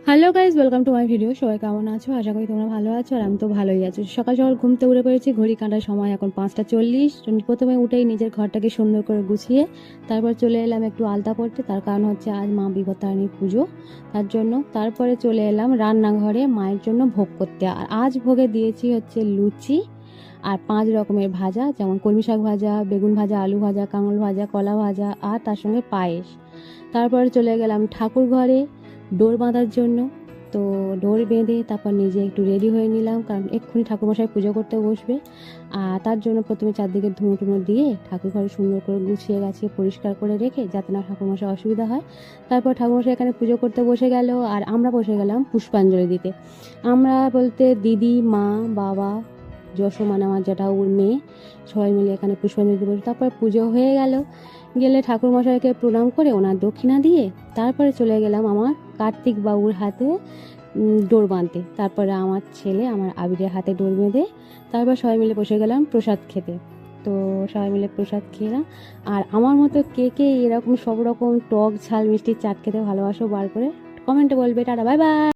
Hello guys, welcome to my video. সবাই কেমন আছো? আশা করি তোমরা ভালো আছো, আর আমি তো ভালোই আছি। সকাল সকাল ঘুমতে উঠে পড়েছি, ঘড়ি কাঁটার সময় এখন 5টা 40। প্রথমে উঠেই নিজের ঘরটাকে সুন্দর করে গুছিয়ে তারপর চলে এলাম একটু আলতা পড়তে। তার কারণ হচ্ছে আজ মা বিপত্তারিণী পুজো, তার জন্য। তারপরে চলে এলাম রান্নাঘরে মায়ের জন্য ভোগ করতে। আর আজ ভোগে দিয়েছি হচ্ছে লুচি আর 5 রকমের ভাজা, যেমন কলমি শাক ভাজা, বেগুন ভাজা, আলু ভাজা, কাঁকরোল ভাজা, কলা ভাজা, আর তার সঙ্গে পায়েস। তারপরে চলে গেলাম ঠাকুর ঘরে ডোর বাঁধার জন্য। তো ডোর বেঁধে তারপর নিজে একটু রেডি হয়ে নিলাম, কারণ এক্ষুনি ঠাকুরমশাই পুজো করতে বসবে। আর তার জন্য প্রথমে চারদিকে ধুনো টুনো দিয়ে ঠাকুর ঘরে সুন্দর করে গুছিয়ে গাছিয়ে পরিষ্কার করে রেখে, যাতে না ঠাকুরমশাই অসুবিধা হয়। তারপর ঠাকুরমশাই এখানে পুজো করতে বসে গেল, আর আমরা বসে গেলাম পুষ্পাঞ্জলি দিতে। আমরা বলতে দিদি, মা, বাবা, যশো মানে আমার যেটা ওর মেয়ে, সবাই মিলে এখানে পুষ্পাঞ্জলি দিতে বসে। তারপর পুজো হয়ে গেলে ঠাকুরমশাইকে প্রণাম করে ওনার দক্ষিণা দিয়ে তারপরে চলে গেলাম আমার কার্তিক বাবুর হাতে ডোর বাঁধতে। তারপরে আমার ছেলে আমার আবিরের হাতে ডোর বেঁধে তারপর সবাই মিলে বসে গেলাম প্রসাদ খেতে। তো সবাই মিলে প্রসাদ খেলাম। আর আমার মতো কে কে এরকম সব রকম টক ঝাল মিষ্টি চাট খেতে ভালোবাসো, বার করে কমেন্টে বলবে। Tata, bye bye.